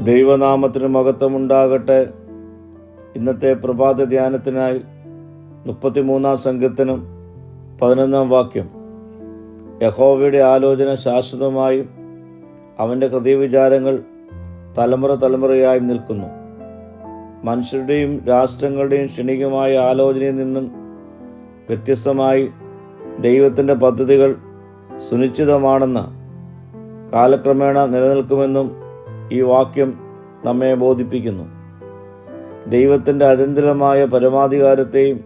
ദൈവനാമത്തിന് മഹത്വമുണ്ടാകട്ടെ. ഇന്നത്തെ പ്രഭാത ധ്യാനത്തിനായി 33 സങ്കീർത്തനം 11 വാക്യം. യഹോവയുടെ ആലോചന ശാശ്വതമായും അവൻ്റെ ഹൃദയവിചാരങ്ങൾ തലമുറ തലമുറയായും നിൽക്കുന്നു. മനുഷ്യരുടെയും രാഷ്ട്രങ്ങളുടെയും ക്ഷണികമായ ആലോചനയിൽ നിന്നും വ്യത്യസ്തമായി ദൈവത്തിൻ്റെ പദ്ധതികൾ സുനിശ്ചിതമാണെന്ന് കാലക്രമേണ നിലനിൽക്കുമെന്നും ഈ വാക്യം നമ്മെ ബോധിപ്പിക്കുന്നു. ദൈവത്തിൻ്റെ അചഞ്ചലമായ പരമാധികാരത്തെയും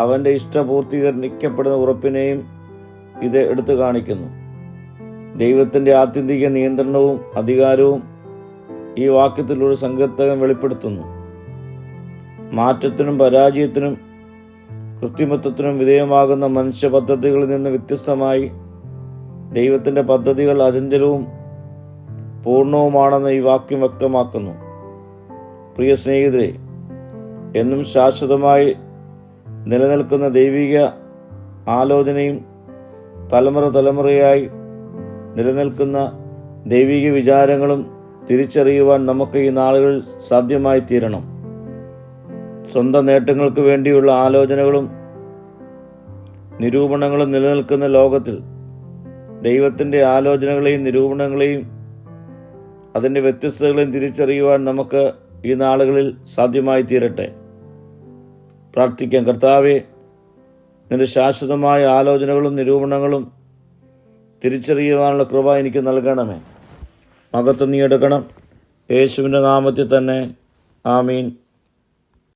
അവൻ്റെ ഇഷ്ടപൂർത്തീകരിക്കപ്പെടുന്ന ഉറപ്പിനെയും ഇത് എടുത്തു കാണിക്കുന്നു. ദൈവത്തിൻ്റെ ആത്യന്തിക നിയന്ത്രണവും അധികാരവും ഈ വാക്യത്തിലൂടെ സങ്കീർത്തകൻ വെളിപ്പെടുത്തുന്നു. മാറ്റത്തിനും പരാജയത്തിനും കൃത്രിമത്വത്തിനും വിധേയമാകുന്ന മനുഷ്യ പദ്ധതികളിൽ നിന്ന് വ്യത്യസ്തമായി ദൈവത്തിൻ്റെ പദ്ധതികൾ അചഞ്ചലവും പൂർണ്ണവുമാണെന്ന് ഈ വാക്യം വ്യക്തമാക്കുന്നു. പ്രിയ സ്നേഹിതരെ, എന്നും ശാശ്വതമായി നിലനിൽക്കുന്ന ദൈവിക ആലോചനയും തലമുറ തലമുറയായി നിലനിൽക്കുന്ന ദൈവിക വിചാരങ്ങളും തിരിച്ചറിയുവാൻ നമുക്ക് ഈ നാളുകളിൽ സാധ്യമായി തീരണം. സ്വന്തം നേട്ടങ്ങൾക്ക് വേണ്ടിയുള്ള ആലോചനകളും നിരൂപണങ്ങളും നിലനിൽക്കുന്ന ലോകത്തിൽ ദൈവത്തിൻ്റെ ആലോചനകളെയും നിരൂപണങ്ങളെയും അതിൻ്റെ വ്യത്യസ്തതകളെയും തിരിച്ചറിയുവാൻ നമുക്ക് ഈ നാളുകളിൽ സാധ്യമായി തീരട്ടെ. പ്രാർത്ഥിക്കാം. കർത്താവേ, നിന്റെ ശാശ്വതമായ ആലോചനകളും നിരൂപണങ്ങളും തിരിച്ചറിയുവാനുള്ള കൃപ എനിക്ക് നൽകണമേ. മഹത്വം നീ എടുക്കണം. യേശുവിൻ്റെ നാമത്തിൽ തന്നെ. ആമീൻ.